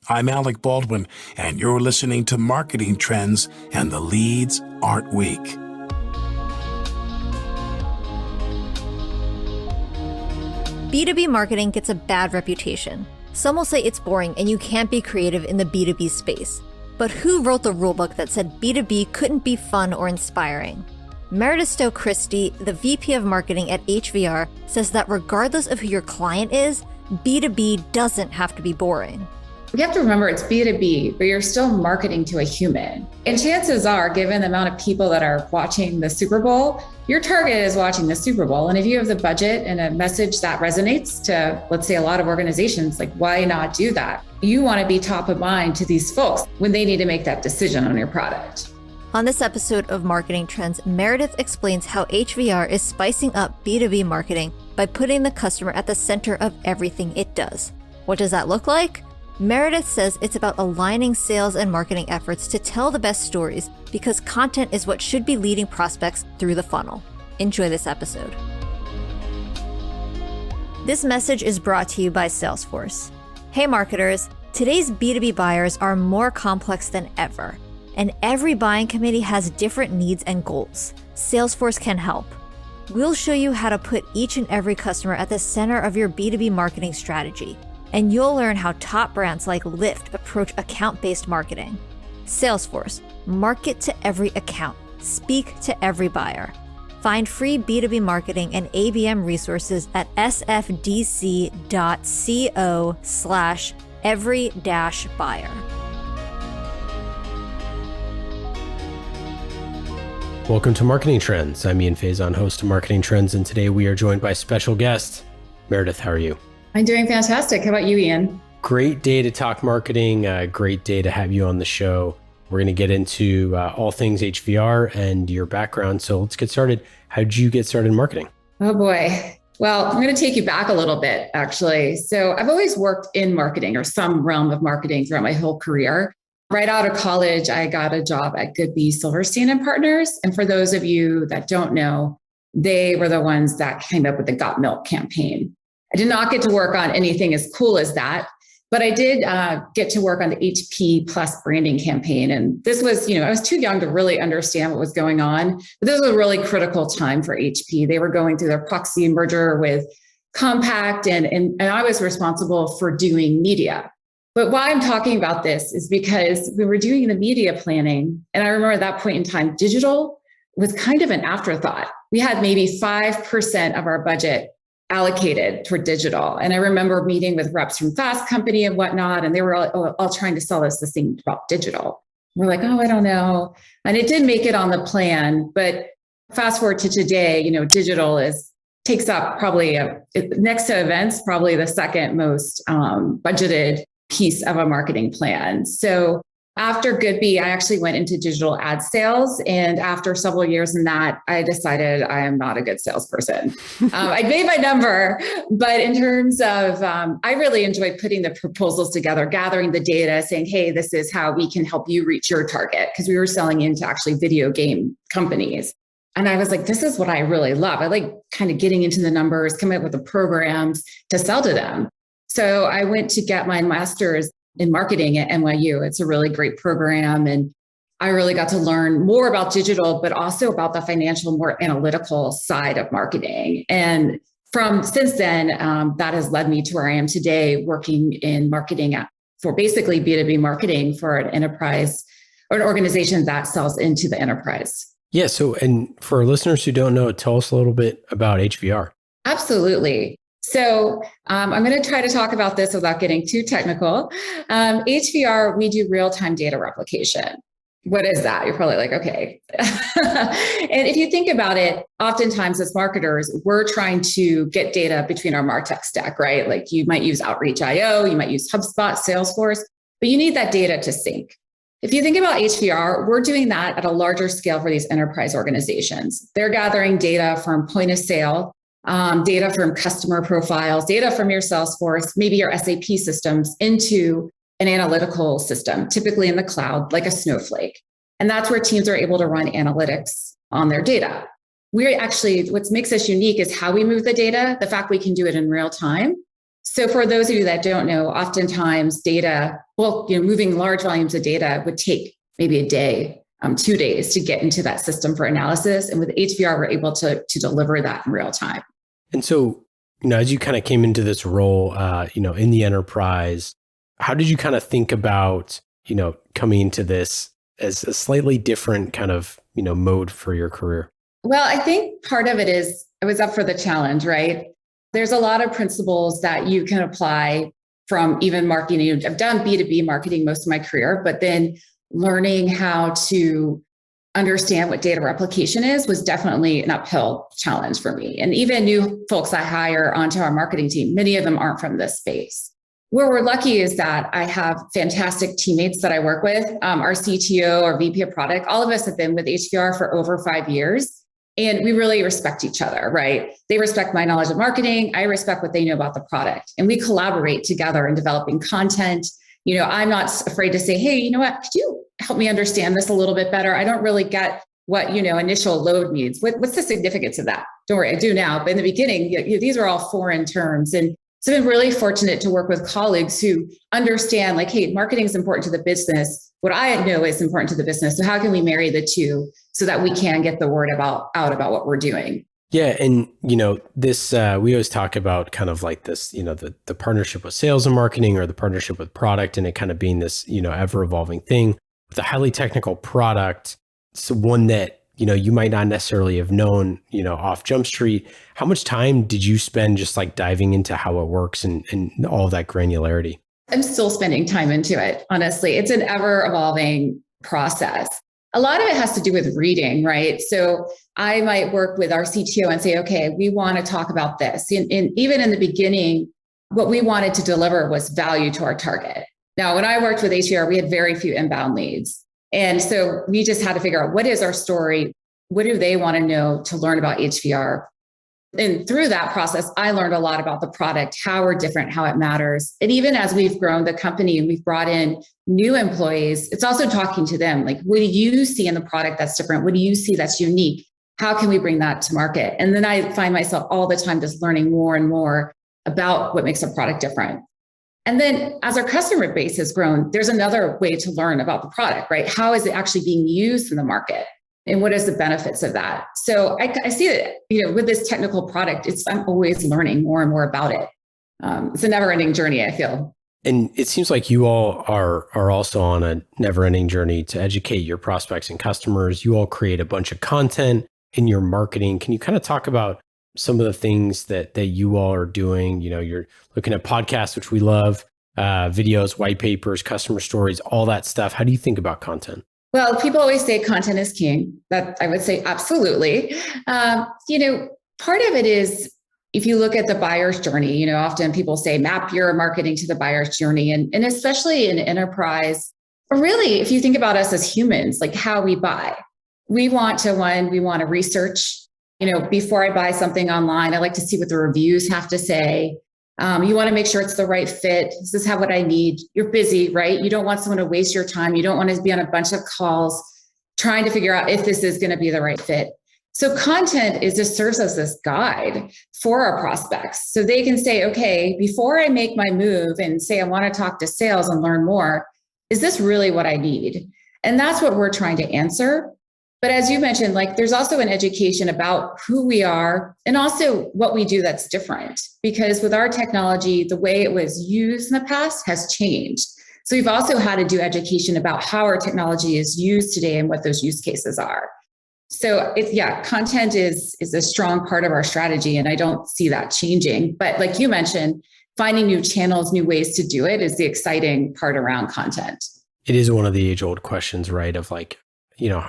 I'm Alec Baldwin, and you're listening to Marketing Trends, and the leads aren't weak. B2B marketing gets a bad reputation. Some will say it's boring and you can't be creative in the B2B space. But who wrote the rulebook that said B2B couldn't be fun or inspiring? Meredith Stowe Christie, the VP of Marketing at HVR, says that regardless of who your client is, B2B doesn't have to be boring. You have to remember it's B2B, but you're still marketing to a human. And chances are, given the amount of people that are watching the Super Bowl, your target is watching the Super Bowl. And if you have the budget and a message that resonates to, let's say, a lot of organizations, like, why not do that? You want to be top of mind to these folks when they need to make that decision on your product. On this episode of Marketing Trends, Meredith explains how HVR is spicing up B2B marketing by putting the customer at the center of everything it does. What does that look like? Meredith says it's about aligning sales and marketing efforts to tell the best stories because content is what should be leading prospects through the funnel. Enjoy this episode. This message is brought to you by Salesforce. Hey marketers, today's B2B buyers are more complex than ever, and every buying committee has different needs and goals. Salesforce can help. We'll show you how to put each and every customer at the center of your B2B marketing strategy. And you'll learn how top brands like Lyft approach account-based marketing. Salesforce, market to every account, speak to every buyer. Find free B2B marketing and ABM resources at sfdc.co/every-buyer. Welcome to Marketing Trends. I'm Ian Faison, host of Marketing Trends, and today we are joined by special guest, Meredith. How are you? I'm doing fantastic. How about you, Ian? Great day to talk marketing. Great day to have you on the show. We're going to get into all things HVR and your background. So let's get started. How did you get started in marketing? Oh boy. Well, I'm going to take you back a little bit, actually. So I've always worked in marketing or some realm of marketing throughout my whole career. Right out of college, I got a job at Goodby Silverstein and Partners. And for those of you that don't know, they were the ones that came up with the Got Milk campaign. I did not get to work on anything as cool as that, but I did get to work on the HP Plus branding campaign. And this was, I was too young to really understand what was going on, but this was a really critical time for HP. They were going through their proxy merger with Compaq, and I was responsible for doing media. But why I'm talking about this is because we were doing the media planning, and I remember at that point in time, digital was kind of an afterthought. We had maybe 5% of our budget allocated toward digital. And I remember meeting with reps from Fast Company and whatnot, and they were all trying to sell us this thing about digital. We're like, oh, I don't know. And it did make it on the plan, but fast forward to today, digital takes up probably next to events, probably the second most budgeted piece of a marketing plan. So after Goodby, I actually went into digital ad sales. And after several years in that, I decided I am not a good salesperson. I made my number, but in terms of, I really enjoyed putting the proposals together, gathering the data, saying, hey, this is how we can help you reach your target. Because we were selling into actually video game companies. And I was like, this is what I really love. I like kind of getting into the numbers, coming up with the programs to sell to them. So I went to get my master's in marketing at NYU. It's a really great program. And I really got to learn more about digital, but also about the financial, more analytical side of marketing. And since then, that has led me to where I am today, working in marketing for basically B2B marketing for an enterprise or an organization that sells into the enterprise. Yeah. So, and for our listeners who don't know, tell us a little bit about HVR. Absolutely. So I'm going to try to talk about this without getting too technical. HVR, we do real-time data replication. What is that? You're probably like, okay. And if you think about it, oftentimes as marketers, we're trying to get data between our MarTech stack, right? Like you might use Outreach.io, you might use HubSpot, Salesforce, but you need that data to sync. If you think about HVR, we're doing that at a larger scale for these enterprise organizations. They're gathering data from point of sale, data from customer profiles, data from your Salesforce, maybe your SAP systems into an analytical system, typically in the cloud, like a Snowflake. And that's where teams are able to run analytics on their data. What makes us unique is how we move the data, the fact we can do it in real time. So for those of you that don't know, oftentimes data, moving large volumes of data would take maybe a day, 2 days to get into that system for analysis. And with HVR, we're able to deliver that in real time. And so, as you kind of came into this role, in the enterprise, how did you kind of think about, coming into this as a slightly different kind of, mode for your career? Well, I think part of it is I was up for the challenge, right? There's a lot of principles that you can apply from even marketing. I've done B2B marketing most of my career, but then learning how to understand what data replication is was definitely an uphill challenge for me. And even new folks I hire onto our marketing team, many of them aren't from this space. Where we're lucky is that I have fantastic teammates that I work with. Our CTO, our VP of product, all of us have been with HVR for over 5 years. And we really respect each other, right? They respect my knowledge of marketing. I respect what they know about the product. And we collaborate together in developing content. I'm not afraid to say, hey, you know what? Could you help me understand this a little bit better? I don't really get what, initial load means. What's the significance of that? Don't worry, I do now. But in the beginning, these are all foreign terms. And so I've been really fortunate to work with colleagues who understand, like, hey, marketing is important to the business. What I know is important to the business. So how can we marry the two so that we can get the word out about what we're doing? Yeah. And, this, we always talk about kind of like this, the partnership with sales and marketing, or the partnership with product, and it kind of being this, ever evolving thing. With a highly technical product, so one that, you might not necessarily have known, off Jump Street. How much time did you spend just like diving into how it works and all of that granularity? I'm still spending time into it. Honestly, it's an ever evolving process. A lot of it has to do with reading, right? So I might work with our CTO and say, okay, we want to talk about this. And even in the beginning, what we wanted to deliver was value to our target. Now, when I worked with HVR, we had very few inbound leads. And so we just had to figure out, what is our story? What do they want to know to learn about HVR? And through that process, I learned a lot about the product, how we're different, how it matters. And even as we've grown the company and we've brought in new employees, it's also talking to them. Like, what do you see in the product that's different? What do you see that's unique? How can we bring that to market? And then I find myself all the time just learning more and more about what makes a product different. And then as our customer base has grown, there's another way to learn about the product, right? How is it actually being used in the market? And what is the benefits of that? So I see that, with this technical product, I'm always learning more and more about it. It's a never-ending journey, I feel. And it seems like you all are also on a never-ending journey to educate your prospects and customers. You all create a bunch of content in your marketing. Can you kind of talk about some of the things that you all are doing? You're looking at podcasts, which we love, videos, white papers, customer stories, all that stuff. How do you think about content? Well, people always say content is king. That I would say absolutely. Part of it is, if you look at the buyer's journey, often people say map your marketing to the buyer's journey. And especially in enterprise, or really, if you think about us as humans, like how we buy, we want to research. Before I buy something online, I like to see what the reviews have to say. You want to make sure it's the right fit. This is what I need. You're busy, right? You don't want someone to waste your time. You don't want to be on a bunch of calls trying to figure out if this is going to be the right fit. So content just serves as this guide for our prospects. So they can say, okay, before I make my move and say, I want to talk to sales and learn more, is this really what I need? And that's what we're trying to answer. But as you mentioned, there's also an education about who we are and also what we do that's different. Because with our technology, the way it was used in the past has changed. So we've also had to do education about how our technology is used today and what those use cases are. So content is a strong part of our strategy, and I don't see that changing. But like you mentioned, finding new channels, new ways to do it is the exciting part around content. It is one of the age-old questions, right? Of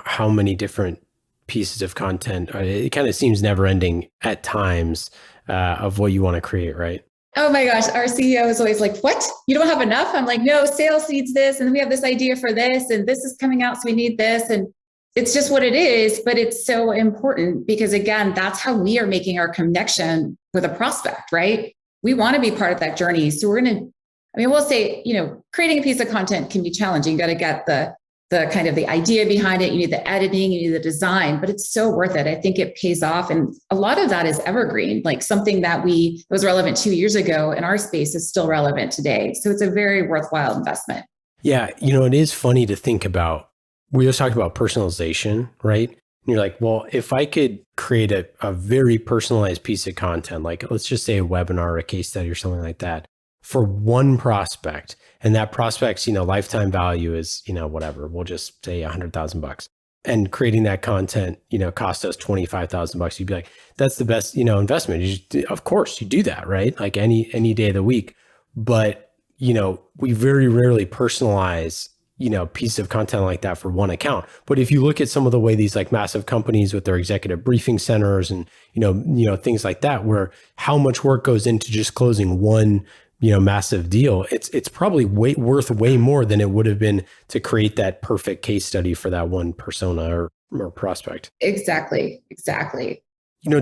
how many different pieces of content, it kind of seems never ending at times of what you want to create, right? Oh my gosh, our CEO is always like, what? You don't have enough? I'm like, no, sales needs this. And we have this idea for this, and this is coming out, so we need this. And it's just what it is, but it's so important because, again, that's how we are making our connection with a prospect, right? We want to be part of that journey. So we'll say, creating a piece of content can be challenging. You got to get the the kind of the idea behind it. You need the editing, you need the design, but it's so worth it. I think it pays off. And a lot of that is evergreen, like something that was relevant 2 years ago in our space is still relevant today. So it's a very worthwhile investment. Yeah. It is funny to think about. We just talked about personalization, right? And you're like, well, if I could create a very personalized piece of content, like let's just say a webinar or a case study or something like that for one prospect, and that prospect's, lifetime value is, whatever, we'll just say $100,000, and creating that content, cost us $25,000, you'd be like, that's the best, investment. Of course you do that, right? Like any day of the week. But, we very rarely personalize piece of content like that for one account. But if you look at some of the way these like massive companies with their executive briefing centers and, things like that, where how much work goes into just closing one, massive deal, it's probably worth way more than it would have been to create that perfect case study for that one persona or prospect. Exactly.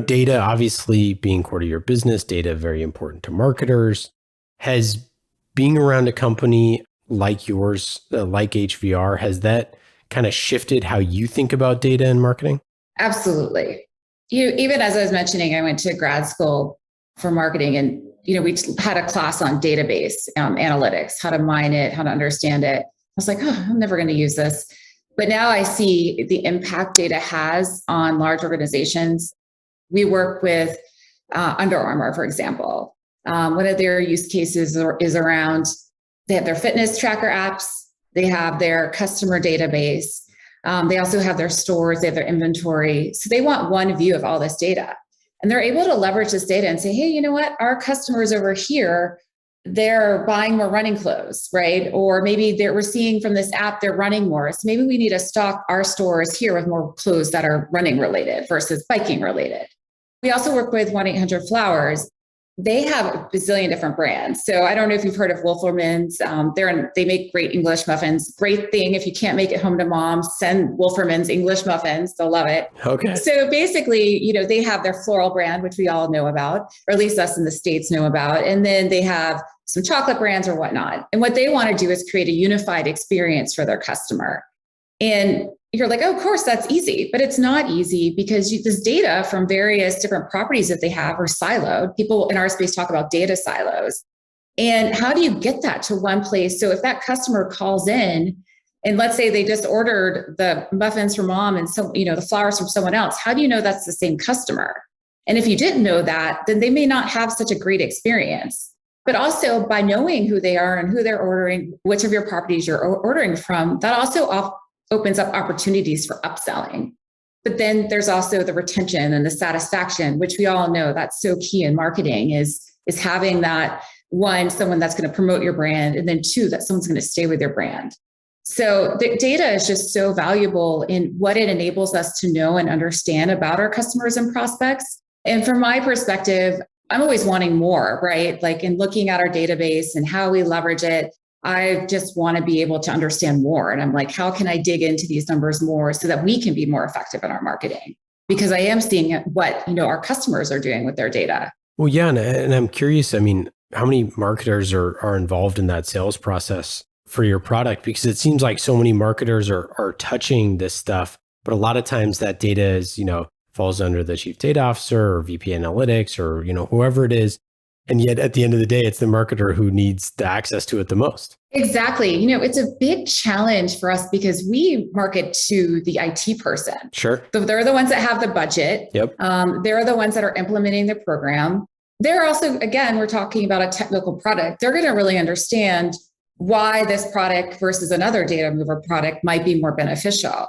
Data obviously being core to your business, data very important to marketers. Has being around a company like yours, like HVR, has that kind of shifted how you think about data and marketing? Absolutely. Even as I was mentioning, I went to grad school for marketing, and we had a class on database analytics, how to mine it, how to understand it. I was like, oh, I'm never going to use this. But now I see the impact data has on large organizations. We work with Under Armour, for example. One of their use cases is around, they have their fitness tracker apps, they have their customer database, they also have their stores, they have their inventory. So they want one view of all this data. And they're able to leverage this data and say, hey, you know what? Our customers over here, they're buying more running clothes, right? Or maybe we're seeing from this app, they're running more. So maybe we need to stock our stores here with more clothes that are running related versus biking related. We also work with 1-800-Flowers. They have a bazillion different brands. So I don't know if you've heard of Wolferman's. They make great English muffins. Great thing. If you can't make it home to mom, send Wolferman's English muffins. They'll love it. Okay. So basically, they have their floral brand, which we all know about, or at least us in the States know about. And then they have some chocolate brands or whatnot. And what they want to do is create a unified experience for their customer. And you're like, oh, of course, that's easy. But it's not easy because this data from various different properties that they have are siloed. People in our space talk about data silos. And how do you get that to one place? So if that customer calls in, and let's say they just ordered the muffins from mom and the flowers from someone else, how do you know that's the same customer? And if you didn't know that, then they may not have such a great experience. But also by knowing who they are and who they're ordering, which of your properties you're ordering from, that also opens up opportunities for upselling. But then there's also the retention and the satisfaction, which we all know that's so key in marketing is having that one, someone that's going to promote your brand, and then two, that someone's going to stay with your brand. So the data is just so valuable in what it enables us to know and understand about our customers and prospects. And from my perspective, I'm always wanting more, right? Like in looking at our database and how we leverage it, I just want to be able to understand more. And I'm like, how can I dig into these numbers more so that we can be more effective in our marketing? Because I am seeing what, our customers are doing with their data. Well, yeah. And I'm curious, how many marketers are involved in that sales process for your product? Because it seems like so many marketers are touching this stuff, but a lot of times that data is, falls under the chief data officer or VP analytics or, whoever it is. And yet at the end of the day, it's the marketer who needs the access to it the most. Exactly. It's a big challenge for us because we market to the IT person. Sure. So they're the ones that have the budget. Yep. They're the ones that are implementing the program. They're also, again, we're talking about a technical product. They're going to really understand why this product versus another data mover product might be more beneficial.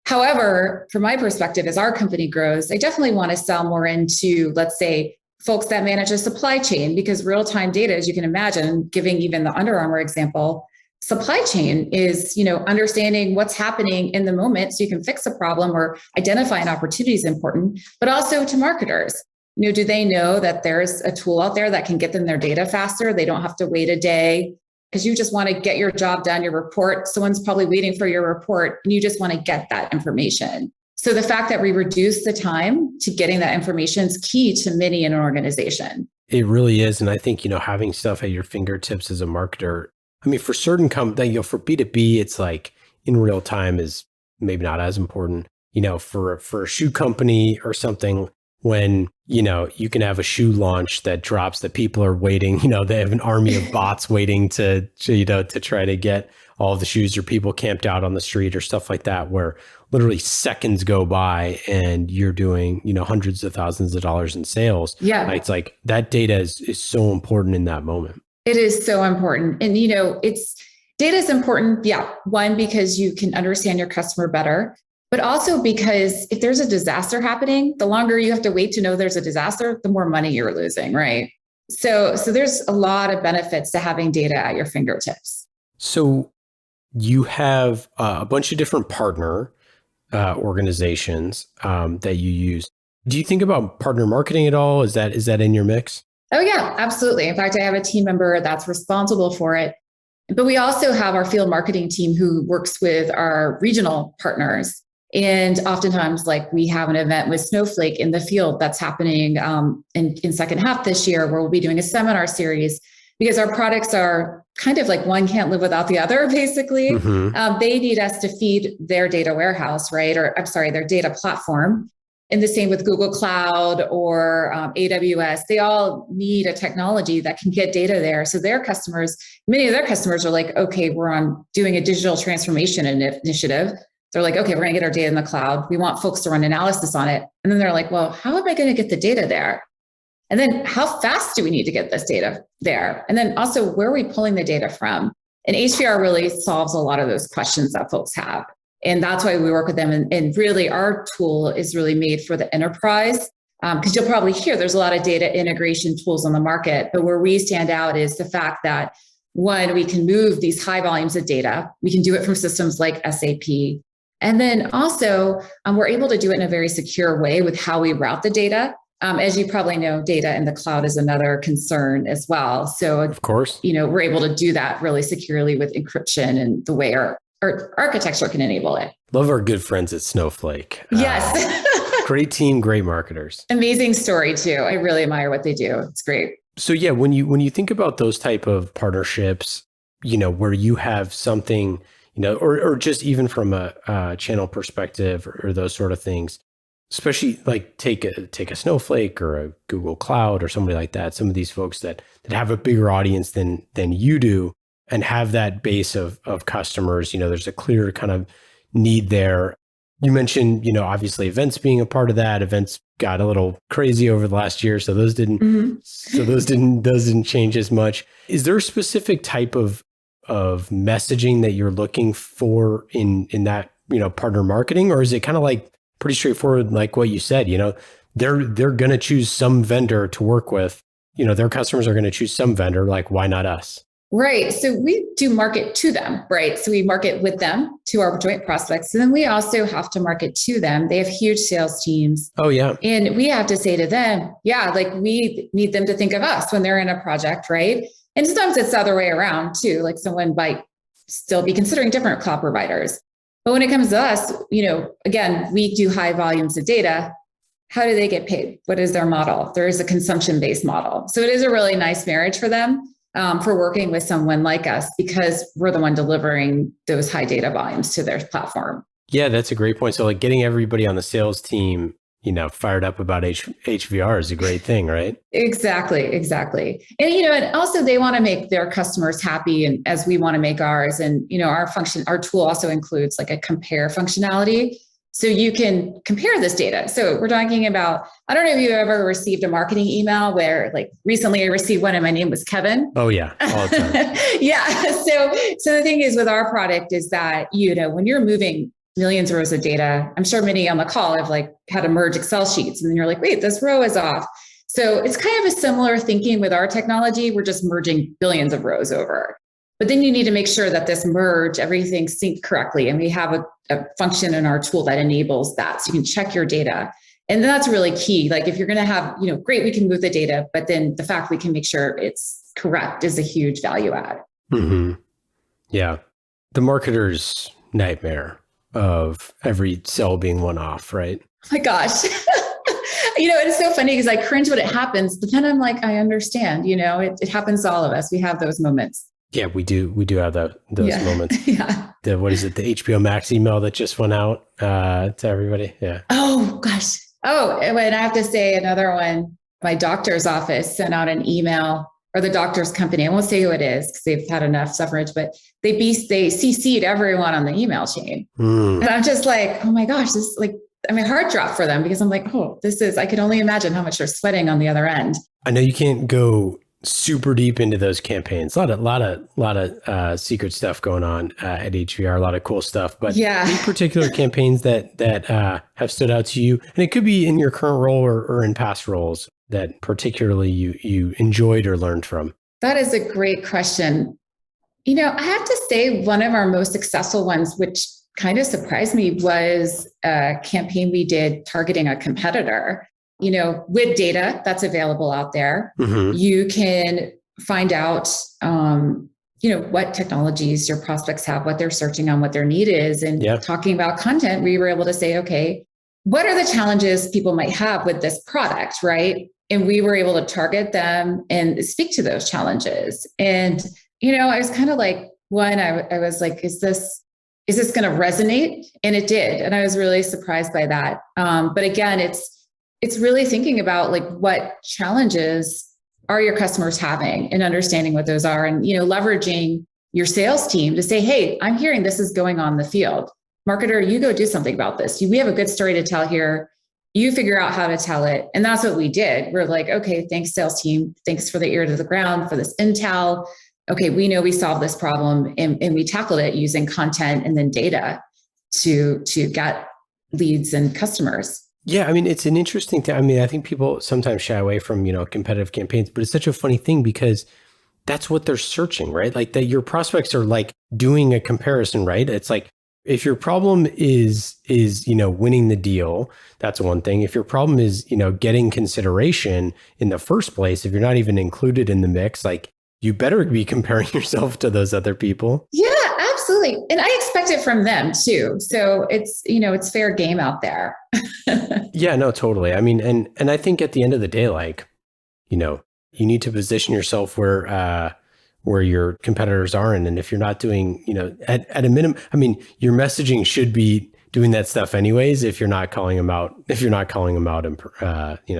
However, from my perspective, as our company grows, I definitely want to sell more into, let's say, folks that manage a supply chain, because real-time data, as you can imagine, giving even the Under Armour example, supply chain is, understanding what's happening in the moment so you can fix a problem or identify an opportunity is important, but also to marketers. Do they know that there's a tool out there that can get them their data faster? They don't have to wait a day because you just want to get your job done, your report. Someone's probably waiting for your report and you just want to get that information. So the fact that we reduce the time to getting that information is key to many in an organization. It really is. And I think, having stuff at your fingertips as a marketer, for certain companies, for B2B, it's like, in real time is maybe not as important, for a shoe company or something. When, you can have a shoe launch that drops that people are waiting, they have an army of bots waiting to try to get all of the shoes, or people camped out on the street or stuff like that, where literally seconds go by and you're doing, hundreds of thousands of dollars in sales. Yeah. It's like that data is so important in that moment. It is so important. And, data is important. Yeah. One, because you can understand your customer better, but also because if there's a disaster happening, the longer you have to wait to know there's a disaster, the more money you're losing, right? So there's a lot of benefits to having data at your fingertips. So you have a bunch of different partner organizations that you use. Do you think about partner marketing at all? Is that in your mix? Oh yeah, absolutely. In fact, I have a team member that's responsible for it. But we also have our field marketing team who works with our regional partners. And oftentimes, like we have an event with Snowflake in the field that's happening in second half this year, where we'll be doing a seminar series, because our products are kind of like one can't live without the other, basically. Mm-hmm. They need us to feed their data warehouse, right? Or I'm sorry, their data platform. And the same with Google Cloud or AWS. They all need a technology that can get data there. So their customers, many of their customers are like, okay, we're doing a digital transformation initiative. They're like, okay, we're going to get our data in the cloud. We want folks to run analysis on it. And then they're like, well, how am I going to get the data there? And then how fast do we need to get this data there? And then also, where are we pulling the data from? And HVR really solves a lot of those questions that folks have. And that's why we work with them. And really, our tool is really made for the enterprise, because you'll probably hear there's a lot of data integration tools on the market. But where we stand out is the fact that, one, we can move these high volumes of data. We can do it from systems like SAP. And then also, we're able to do it in a very secure way with how we route the data. As you probably know, data in the cloud is another concern as well. So, of course, we're able to do that really securely with encryption and the way our architecture can enable it. Love our good friends at Snowflake. Yes. Great team, great marketers. Amazing story too. I really admire what they do. It's great. So yeah, when you think about those type of partnerships, where you have something, or just even from a channel perspective or those sort of things, especially like take a Snowflake or a Google Cloud or somebody like that, some of these folks that have a bigger audience than you do and have that base of customers, there's a clear kind of need there. You mentioned, obviously events being a part of that. Events got a little crazy over the last year, so those didn't change as much. Is there a specific type of messaging that you're looking for in that, partner marketing, or is it kind of like pretty straightforward, like what you said, they're going to choose some vendor to work with, their customers are going to choose some vendor, like why not us? Right. So we do market to them, right? So we market with them to our joint prospects. And then we also have to market to them. They have huge sales teams. Oh, yeah. And we have to say to them, yeah, like we need them to think of us when they're in a project, right? And sometimes it's the other way around too. Like someone might still be considering different cloud providers. But when it comes to us, again, we do high volumes of data. How do they get paid? What is their model? There is a consumption-based model. So it is a really nice marriage for them. For working with someone like us, because we're the one delivering those high data volumes to their platform. Yeah, that's a great point. So like getting everybody on the sales team, fired up about HVR is a great thing, right? Exactly. And, and also they want to make their customers happy, and as we want to make ours. And, our tool also includes like a compare functionality. So you can compare this data. So we're talking about, I don't know if you've ever received a marketing email where like recently I received one and my name was Kevin. Oh yeah, all the time. Yeah. So the thing is with our product is that, when you're moving millions of rows of data, I'm sure many on the call have like had to merge Excel sheets and then you're like, wait, this row is off. So it's kind of a similar thinking with our technology. We're just merging billions of rows over. But then you need to make sure that this merge, everything's synced correctly. And we have a function in our tool that enables that. So you can check your data. And that's really key. Like if you're going to have, great, we can move the data, but then the fact we can make sure it's correct is a huge value add. Mm-hmm. Yeah. The marketer's nightmare of every cell being one off, right? Oh my gosh. It's so funny because I cringe when it happens, but then I'm like, I understand, it happens to all of us. We have those moments. Yeah, we do have those moments. Yeah. What is it? The HBO Max email that just went out to everybody. Yeah. Oh gosh. Oh, and I have to say another one. My doctor's office sent out an email, or the doctor's company. I won't say who it is because they've had enough suffrage, but they CC'd everyone on the email chain. And I'm just like, oh my gosh, this my heart dropped for them because I'm like, oh, I could only imagine how much they're sweating on the other end. I know you can't go super deep into those campaigns. A lot of secret stuff going on at HVR, a lot of cool stuff. But any particular campaigns that have stood out to you, and it could be in your current role or in past roles that particularly you enjoyed or learned from? That is a great question. I have to say one of our most successful ones, which kind of surprised me, was a campaign we did targeting a competitor. With data that's available out there, you can find out, what technologies your prospects have, what they're searching on, what their need is. And talking about content, we were able to say, okay, what are the challenges people might have with this product, right? And we were able to target them and speak to those challenges. And, I was kind of like, I was like, is this going to resonate? And it did. And I was really surprised by that. But again, it's really thinking about what challenges are your customers having and understanding what those are, and leveraging your sales team to say, hey, I'm hearing this is going on in the field. Marketer, you go do something about this. We have a good story to tell here. You figure out how to tell it. And that's what we did. We're like, okay, thanks sales team. Thanks for the ear to the ground for this intel. Okay, we know we solved this problem, and we tackled it using content and then data to get leads and customers. Yeah, I mean, it's an interesting thing. I mean, I think people sometimes shy away from, competitive campaigns, but it's such a funny thing because that's what they're searching, right? Like that your prospects are doing a comparison, right? It's like, if your problem is winning the deal, that's one thing. If your problem is, getting consideration in the first place, if you're not even included in the mix, you better be comparing yourself to those other people. Yeah, absolutely. And I expect it from them too. So it's, it's fair game out there. Yeah, no, totally. I mean, and I think at the end of the day, you need to position yourself where your competitors are in. And if you're not doing, at a minimum, I mean, your messaging should be doing that stuff anyways, if you're not calling them out,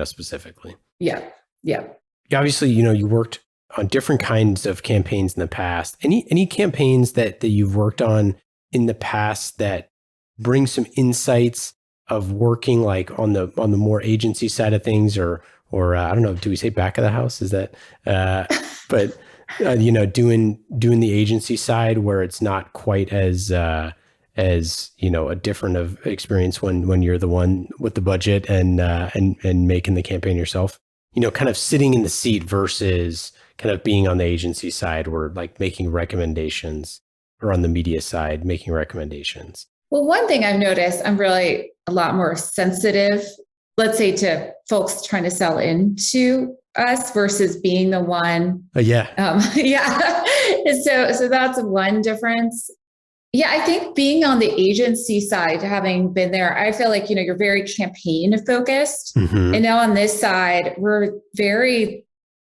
specifically. Yeah. Yeah. Obviously, you worked on different kinds of campaigns in the past. Any campaigns that you've worked on in the past that bring some insights of working on the more agency side of things, or I don't know, do we say back of the house? Is that, but doing the agency side where it's not quite as a different of experience when you're the one with the budget and making the campaign yourself, kind of sitting in the seat versus kind of being on the agency side where making recommendations, or on the media side, making recommendations. Well, one thing I've noticed, I'm really a lot more sensitive, let's say, to folks trying to sell into us versus being the one. Yeah. Yeah. So that's one difference. Yeah. I think being on the agency side, having been there, I feel like, you're very campaign focused. And now on this side,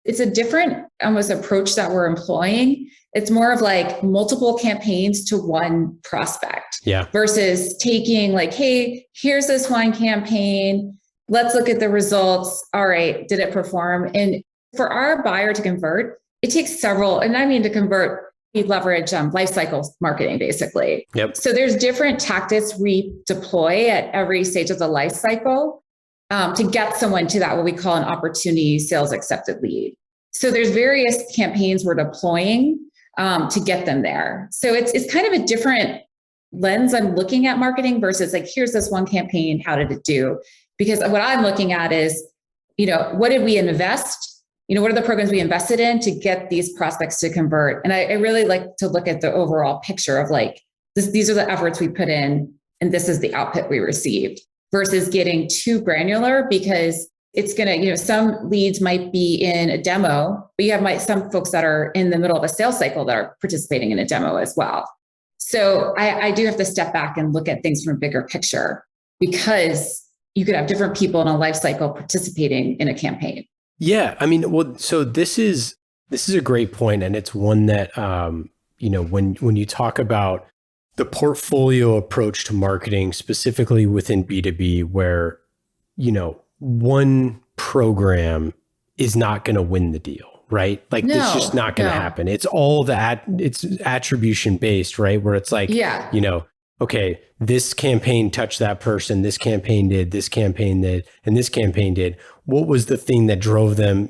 it's a different almost approach that we're employing. It's more of multiple campaigns to one prospect. Yeah. Versus taking hey, here's this one campaign. Let's look at the results. All right, did it perform? And for our buyer to convert, it takes several, and I mean to convert, we leverage life cycle marketing, basically. Yep. So there's different tactics we deploy at every stage of the life cycle to get someone to that, what we call an opportunity sales accepted lead. So there's various campaigns we're deploying to get them there. So it's kind of a different lens I'm looking at marketing versus here's this one campaign, how did it do? Because what I'm looking at is, what did we invest? What are the programs we invested in to get these prospects to convert? And I really like to look at the overall picture of these are the efforts we put in, and this is the output we received, versus getting too granular, because it's going to, some leads might be in a demo, but you have some folks that are in the middle of a sales cycle that are participating in a demo as well. So I do have to step back and look at things from a bigger picture, because you could have different people in a life cycle participating in a campaign. Yeah. I mean, well, so this is This is a great point, and it's one that when you talk about the portfolio approach to marketing, specifically within B2B, where one program is not going to win the deal, right? Like it's just not going to happen. It's all it's attribution based, right? Where it's like, okay, this campaign touched that person, this campaign did, and this campaign did. What was the thing that drove them,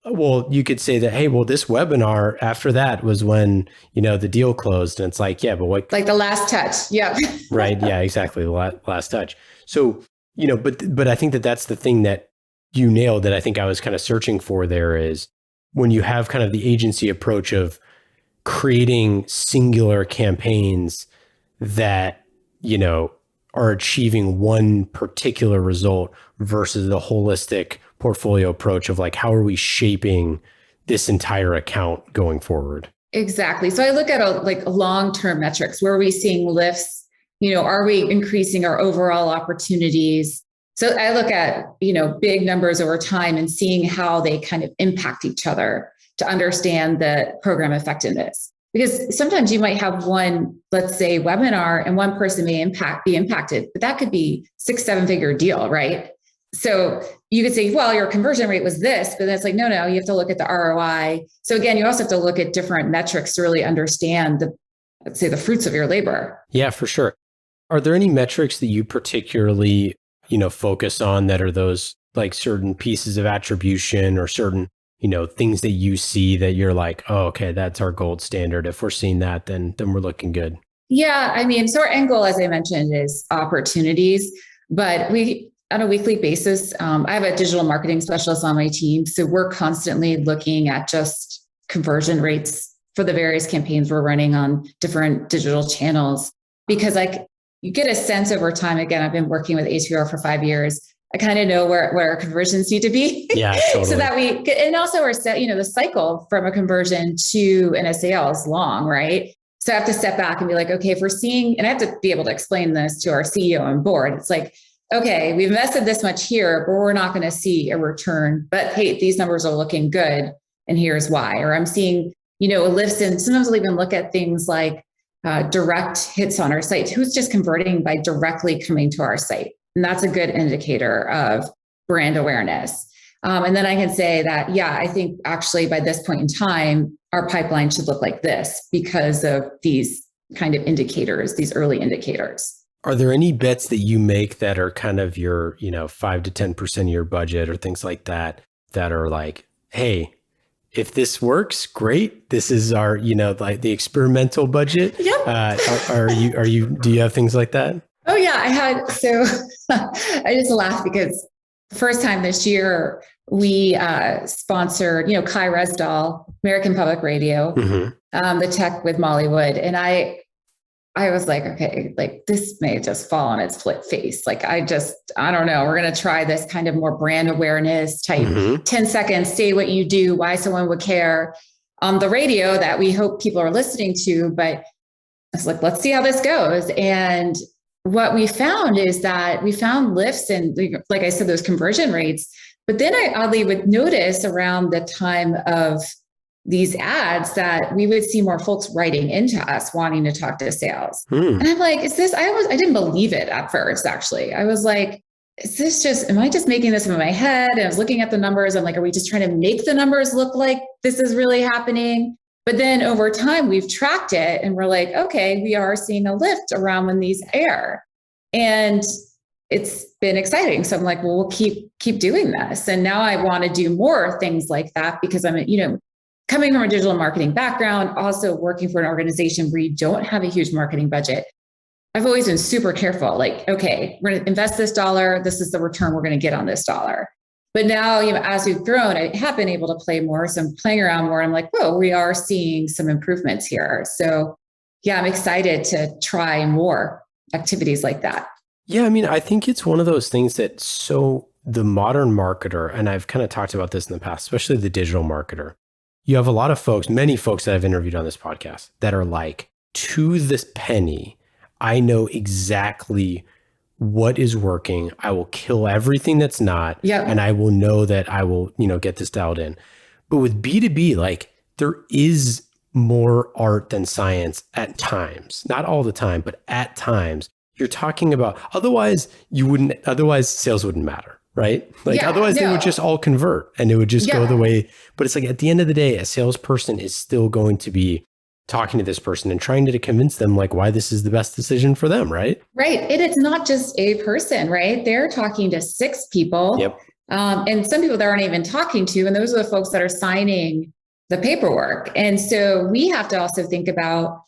Well, you could say that, hey, well, this webinar after that was when, the deal closed. And it's like, yeah, but what? Like the last touch. Yeah. Right. Yeah, exactly. The last touch. So, but I think that's the thing that you nailed that I think I was kind of searching for there is when you have kind of the agency approach of creating singular campaigns that, are achieving one particular result versus the holistic portfolio approach of like, how are we shaping this entire account going forward? Exactly. So I look at long-term metrics. Where are we seeing lifts? Are we increasing our overall opportunities? So I look at, big numbers over time and seeing how they kind of impact each other to understand the program effectiveness. Because sometimes you might have one, let's say, webinar and one person may be impacted, but that could be 6-7 figure deal, right? So you could say, well, your conversion rate was this, but then it's like, no, you have to look at the ROI. So again, you also have to look at different metrics to really understand let's say the fruits of your labor. Yeah, for sure. Are there any metrics that you particularly, focus on that are those like certain pieces of attribution or certain, things that you see that you're like, oh, okay, that's our gold standard. If we're seeing that, then we're looking good. Yeah. I mean, so our end goal, as I mentioned, is opportunities, but on a weekly basis, I have a digital marketing specialist on my team. So we're constantly looking at just conversion rates for the various campaigns we're running on different digital channels, because you get a sense over time. Again, I've been working with HVR for 5 years. I kind of know where our conversions need to be. Yeah, totally. So that and also the cycle from a conversion to a sale is long, right? So I have to step back and be like, okay, if we're seeing, and I have to be able to explain this to our CEO and board. It's like, okay, we've invested this much here, but we're not going to see a return. But hey, these numbers are looking good, and here's why. Or I'm seeing, lifts in. Sometimes I'll even look at things like direct hits on our site. Who's just converting by directly coming to our site? And that's a good indicator of brand awareness. And then I can say that, I think actually by this point in time, our pipeline should look like this because of these kind of indicators, these early indicators. Are there any bets that you make that are kind of your, 5 to 10% of your budget or things like that are like, hey, if this works, great. This is our, like the experimental budget. Yep. Do you have things like that? Oh yeah, so I just laugh because the first time this year we sponsored, Kai Resdahl, American Public Radio, the tech with Molly Wood. And I was like, okay, like this may just fall on its face. Like, I don't know. We're going to try this kind of more brand awareness type 10 seconds, say what you do, why someone would care on the radio that we hope people are listening to. But I was like, let's see how this goes. And what we found is that we found lifts in, like I said, those conversion rates. But then I oddly would notice around the time of these ads that we would see more folks writing into us wanting to talk to sales. And I'm like, I didn't believe it at first, actually. I was like, am I just making this in my head? And I was looking at the numbers. I'm like, are we just trying to make the numbers look like this is really happening? But then over time, we've tracked it and we're like, okay, we are seeing a lift around when these air. And it's been exciting. So I'm like, well, we'll keep doing this. And now I want to do more things like that because I'm, coming from a digital marketing background, also working for an organization where you don't have a huge marketing budget. I've always been super careful. Like, okay, we're going to invest this dollar. This is the return we're going to get on this dollar. But now, as we've grown, I have been able to play more. So I'm playing around more. I'm like, whoa, we are seeing some improvements here. So yeah, I'm excited to try more activities like that. Yeah, I mean, I think it's one of those things that the modern marketer, and I've kind of talked about this in the past, especially the digital marketer, you have a lot of folks, many folks that I've interviewed on this podcast that are like, to this penny, I know exactly what is working. I will kill everything that's not, and I will know that I will, get this dialed in. But with B2B, like there is more art than science at times, not all the time, but at times. You're talking about, otherwise sales wouldn't matter, right? Like otherwise they would just all convert and it would just go the way. But it's like at the end of the day, a salesperson is still going to be talking to this person and trying to convince them like why this is the best decision for them, right? Right. And it's not just a person, right? They're talking to 6 people. Yep. And some people they aren't even talking to, and those are the folks that are signing the paperwork. And so we have to also think about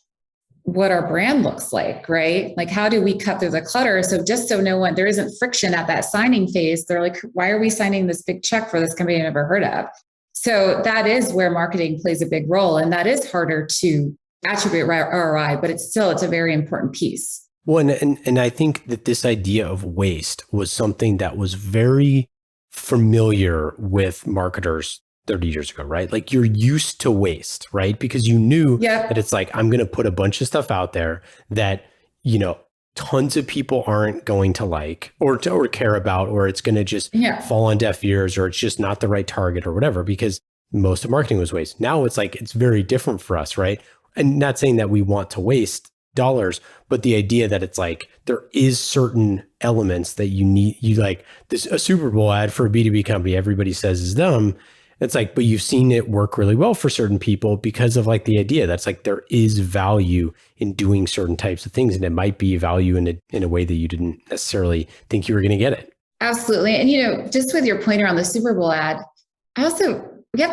what our brand looks like, right? Like, how do we cut through the clutter? So just so there isn't friction at that signing phase. They're like, why are we signing this big check for this company I never heard of? So that is where marketing plays a big role. And that is harder to attribute ROI, but it's a very important piece. Well, and I think that this idea of waste was something that was very familiar with marketers 30 years ago, right? Like you're used to waste, right? Because you knew that it's like, I'm going to put a bunch of stuff out there that, tons of people aren't going to like or care about, or it's going to just fall on deaf ears, or it's just not the right target or whatever, because most of marketing was waste. Now it's like, it's very different for us, right? And not saying that we want to waste dollars, but the idea that it's like, there is certain elements that you like this, a Super Bowl ad for a B2B company, everybody says is dumb. It's like, but you've seen it work really well for certain people because of like the idea that's like, there is value in doing certain types of things. And it might be value in a way that you didn't necessarily think you were going to get it. Absolutely. And, just with your point around the Super Bowl ad, we have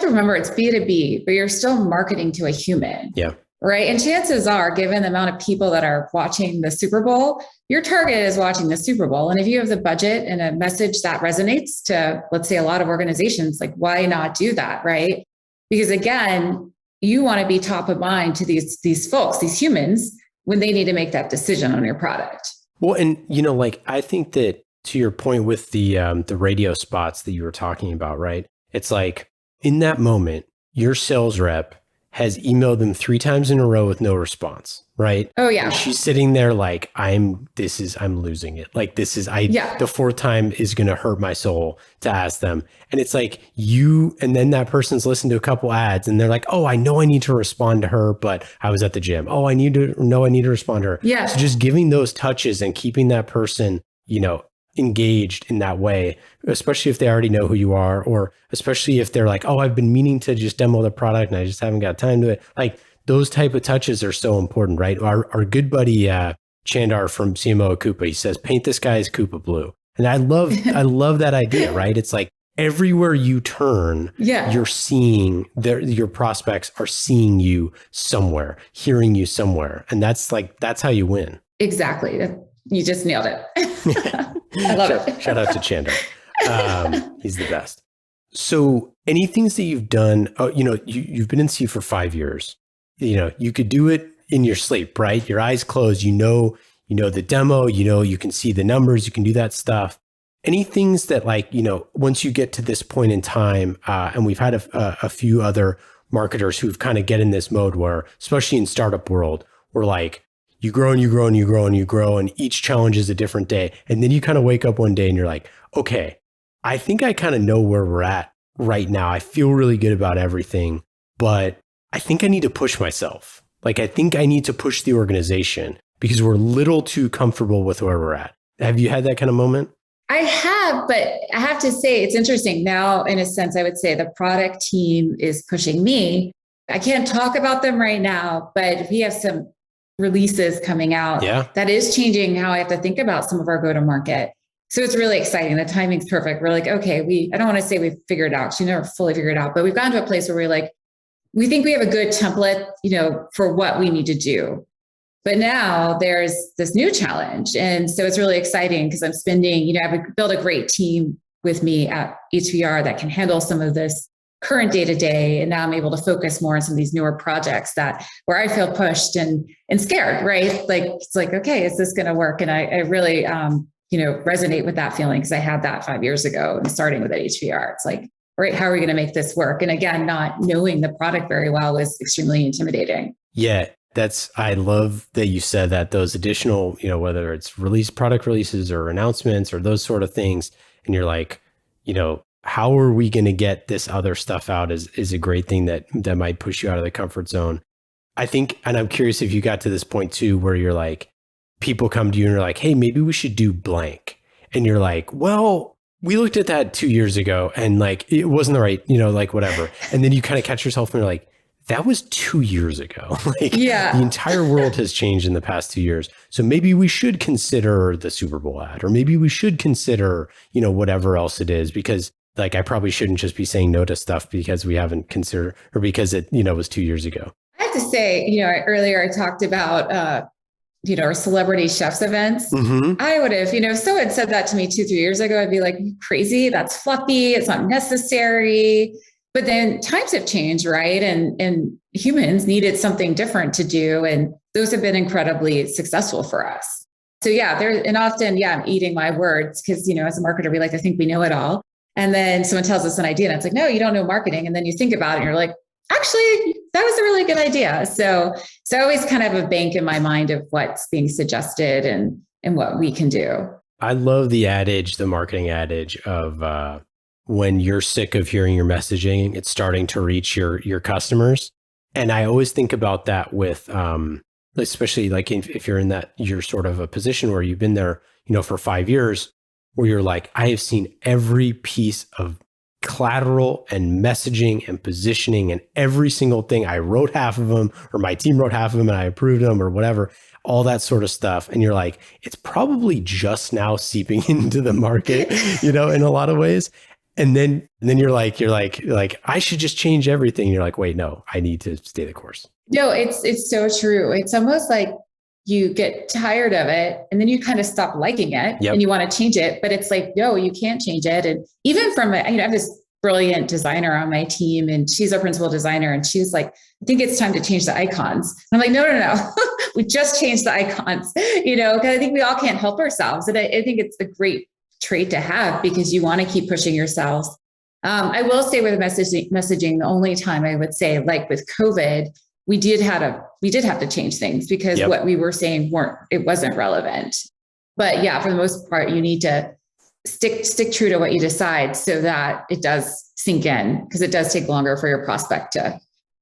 to remember it's B2B, but you're still marketing to a human. Yeah. Right. And chances are, given the amount of people that are watching the Super Bowl, your target is watching the Super Bowl. And if you have the budget and a message that resonates to, let's say, a lot of organizations, like, why not do that? Right. Because again, you want to be top of mind to these folks, these humans, when they need to make that decision on your product. Well, and, like, I think that to your point with the radio spots that you were talking about, right? It's like in that moment, your sales rep has emailed them 3 times in a row with no response, right? Oh yeah. And she's sitting there like, I'm losing it. Like the 4th time is going to hurt my soul to ask them. And it's like and then that person's listened to a couple ads and they're like, oh, I know I need to respond to her, but I was at the gym. Oh, I need to respond to her. Yeah. So just giving those touches and keeping that person, engaged in that way, especially if they already know who you are, or especially if they're like, oh, I've been meaning to just demo the product and I just haven't got time to it. Like those type of touches are so important, right? Our good buddy, Chandar from CMO at Coupa, he says, paint this guy as Coupa blue. And I love that idea, right? It's like everywhere you turn, you're seeing your prospects are seeing you somewhere, hearing you somewhere. And that's how you win. Exactly. You just nailed it. I love it. Shout out to Chandler. He's the best. So any things that you've done, you've been in C for 5 years, you could do it in your sleep, right? Your eyes closed, you know the demo, you can see the numbers, you can do that stuff. Any things that once you get to this point in time, and we've had a few other marketers who've kind of get in this mode where, especially in startup world, we're like, you grow and you grow and you grow and you grow, and each challenge is a different day. And then you kind of wake up one day and you're like, okay, I think I kind of know where we're at right now. I feel really good about everything, but I think I need to push myself. Like, I think I need to push the organization because we're a little too comfortable with where we're at. Have you had that kind of moment? I have, but I have to say it's interesting now. In a sense, I would say the product team is pushing me. I can't talk about them right now, but we have some releases coming out that is changing how I have to think about some of our go-to-market. So it's really exciting. The timing's perfect. We're like, okay, I don't want to say we've figured it out. She never fully figured it out, but we've gotten to a place where we're like, we think we have a good template, for what we need to do. But now there's this new challenge. And so it's really exciting because I'm spending, I've built a great team with me at HVR that can handle some of this current day-to-day. And now I'm able to focus more on some of these newer projects where I feel pushed and scared, right? Like, it's like, okay, is this going to work? And I really, resonate with that feeling because I had that 5 years ago and starting with HVR. It's like, all right, how are we going to make this work? And again, not knowing the product very well was extremely intimidating. Yeah. I love that you said that those additional, whether it's product releases or announcements or those sort of things. And you're like, how are we going to get this other stuff out is a great thing that might push you out of the comfort zone. I think, and I'm curious if you got to this point too, where you're like, people come to you and you're like, hey, maybe we should do blank. And you're like, well, we looked at that 2 years ago and like, it wasn't the right, like whatever. And then you kind of catch yourself and you're like, that was 2 years ago. Like the entire world has changed in the past 2 years. So maybe we should consider the Super Bowl ad, or maybe we should consider, whatever else it is, because like, I probably shouldn't just be saying no to stuff because we haven't considered, or because it, was 2 years ago. I have to say, earlier I talked about, our celebrity chefs events. Mm-hmm. I would have, if someone had said that to me 2-3 years ago, I'd be like, crazy. That's fluffy. It's not necessary. But then times have changed, right? And humans needed something different to do. And those have been incredibly successful for us. So often, I'm eating my words because, as a marketer, we like to think we know it all. And then someone tells us an idea and it's like, no, you don't know marketing. And then you think about it and you're like, actually, that was a really good idea. So I always kind of have a bank in my mind of what's being suggested and what we can do. I love the marketing adage of when you're sick of hearing your messaging, it's starting to reach your customers. And I always think about that with, especially like if you're in that, you're sort of a position where you've been there, for 5 years, where you're like, I have seen every piece of collateral and messaging and positioning and every single thing. I wrote half of them, or my team wrote half of them and I approved them, or whatever, all that sort of stuff. And you're like, it's probably just now seeping into the market, in a lot of ways. And then you're like, I should just change everything. And you're like, wait, no, I need to stay the course. No, it's so true. It's almost like you get tired of it and then you kind of stop liking it. Yep. And you want to change it, but it's like, no, you can't change it. And even I have this brilliant designer on my team and she's our principal designer. And she was like, I think it's time to change the icons. And I'm like, no. We just changed the icons, because I think we all can't help ourselves. And I think it's a great trait to have because you want to keep pushing yourselves. I will say with messaging, the only time I would say, like with COVID, we did have to change things because what we were saying wasn't relevant. But for the most part, you need to stick true to what you decide so that it does sink in, because it does take longer for your prospect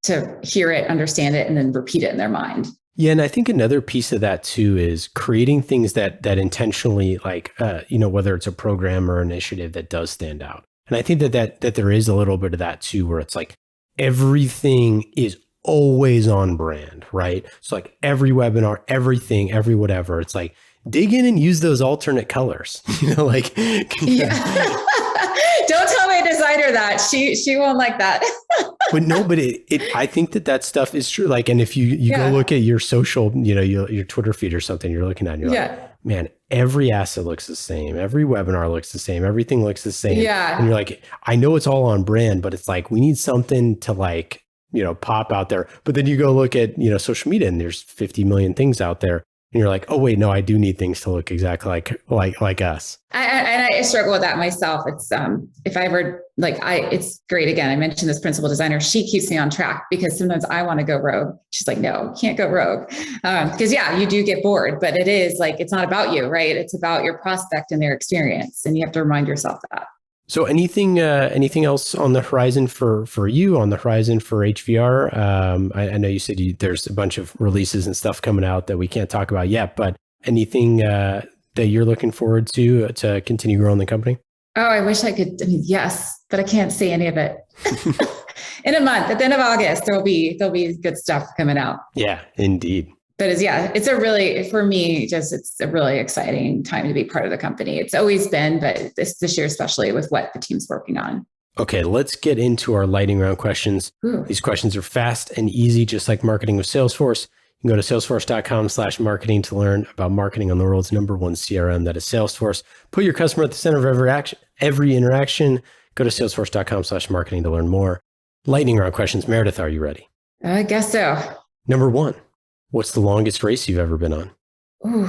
to hear it, understand it, and then repeat it in their mind. Yeah. And I think another piece of that too is creating things that intentionally, like, whether it's a program or initiative that does stand out. And I think that there is a little bit of that too, where it's like everything is always on brand, right? So like every webinar, everything, every whatever, it's like dig in and use those alternate colors, like. Yeah. Don't tell my designer that. She won't like that. But I think that stuff is true. Like, and if you go look at your social, your Twitter feed or something you're looking at, and you're like, man, every asset looks the same. Every webinar looks the same. Everything looks the same. Yeah. And you're like, I know it's all on brand, but it's like, we need something to like, pop out there. But then you go look at, social media and there's 50 million things out there. And you're like, oh, wait, no, I do need things to look exactly like us. I struggle with that myself. It's if I ever it's great. Again, I mentioned this principal designer. She keeps me on track because sometimes I want to go rogue. She's like, no, you can't go rogue. Because you do get bored, but it is like, it's not about you, right? It's about your prospect and their experience. And you have to remind yourself that. So anything else on the horizon for you, on the horizon for HVR? I know you said there's a bunch of releases and stuff coming out that we can't talk about yet, but anything that you're looking forward to continue growing the company? Oh, I wish I could. I mean, yes, but I can't say any of it. In a month, at the end of August, there'll be good stuff coming out. Yeah, indeed. But it's a really, for me, it's a really exciting time to be part of the company. It's always been, but this year, especially with what the team's working on. Okay, let's get into our lightning round questions. Ooh. These questions are fast and easy, just like marketing with Salesforce. You can go to salesforce.com/marketing to learn about marketing on the world's #1 CRM, that is Salesforce. Put your customer at the center of every interaction. Go to salesforce.com/marketing to learn more. Lightning round questions. Meredith, are you ready? I guess so. Number 1. What's the longest race you've ever been on? Ooh.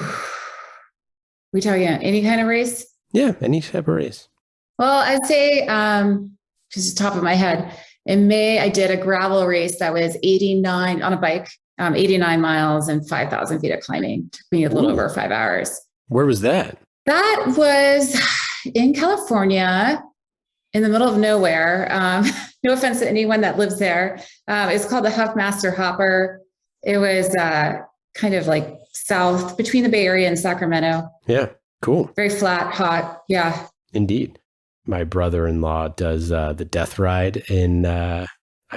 We talking any kind of race? Yeah, any type of race. Well, I'd say, just the top of my head, in May, I did a gravel race that was 89 on a bike, 89 miles and 5,000 feet of climbing. Took me a little over 5 hours. Where was that? That was in California. in the middle of nowhere. No offense to anyone that lives there. It's called the Huffmaster Hopper. It was kind of like south between the Bay Area and Sacramento. Yeah, cool. Very flat, hot. Yeah. Indeed. My brother-in-law does the death ride in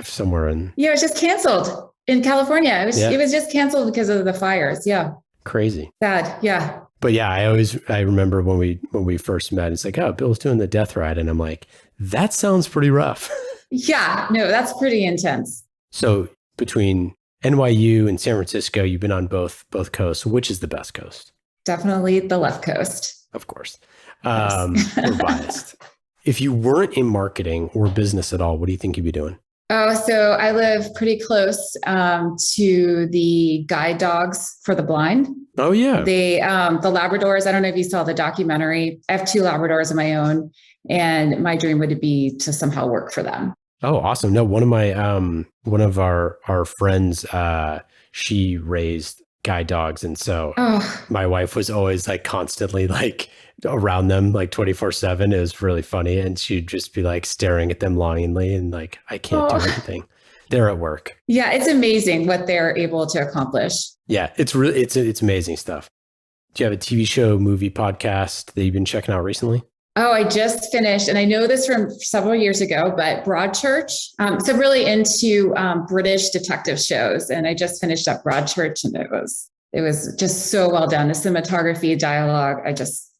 somewhere in... Yeah, it was just canceled in California. It was just canceled because of the fires. Yeah. Crazy. Sad. Yeah. But yeah, I remember when we first met, it's like, oh, Bill's doing the death ride. And I'm like, that sounds pretty rough. Yeah, no, that's pretty intense. So between NYU and San Francisco, you've been on both coasts. Which is the best coast? Definitely the left coast. Of course. Yes. We're biased. If you weren't in marketing or business at all, what do you think you'd be doing? Oh, so I live pretty close to the guide dogs for the blind. Oh, yeah. The Labradors. I don't know if you saw the documentary. I have 2 Labradors of my own, and my dream would be to somehow work for them. Oh, awesome. No, one of our friends, she raised guide dogs. And so my wife was always like constantly like around them like 24/7. It was really funny. And she'd just be like staring at them longingly and like, I can't do anything. They're at work. Yeah, it's amazing what they're able to accomplish. Yeah, it's amazing stuff. Do you have a TV show, movie, podcast that you've been checking out recently? Oh, I just finished, and I know this from several years ago, but Broadchurch. So I'm really into British detective shows, and I just finished up Broadchurch, and it was just so well done. The cinematography, dialogue,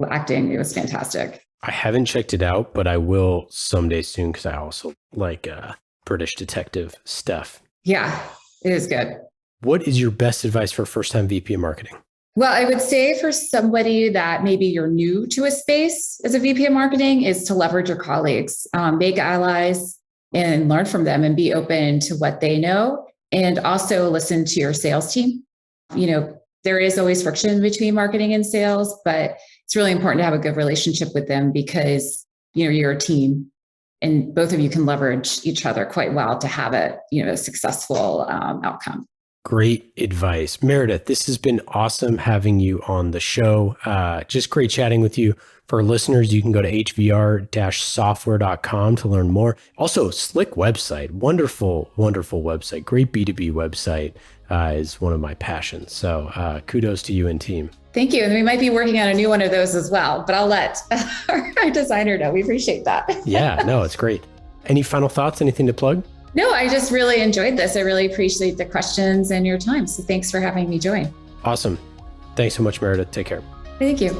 acting, it was fantastic. I haven't checked it out, but I will someday soon because I also like British detective stuff. Yeah, it is good. What is your best advice for a first-time VP of marketing? Well, I would say for somebody that maybe you're new to a space as a VP of marketing is to leverage your colleagues, make allies and learn from them and be open to what they know, and also listen to your sales team. There is always friction between marketing and sales, but it's really important to have a good relationship with them because, you're a team and both of you can leverage each other quite well to have a successful outcome. Great advice. Meredith, this has been awesome having you on the show. Just great chatting with you. For listeners, you can go to hvr-software.com to learn more. Also, slick website, wonderful, wonderful website. Great B2B website is one of my passions. So kudos to you and team. Thank you. And we might be working on a new one of those as well, but I'll let our designer know. We appreciate that. Yeah, no, it's great. Any final thoughts? Anything to plug? No, I just really enjoyed this. I really appreciate the questions and your time. So thanks for having me join. Awesome. Thanks so much, Meredith. Take care. Thank you.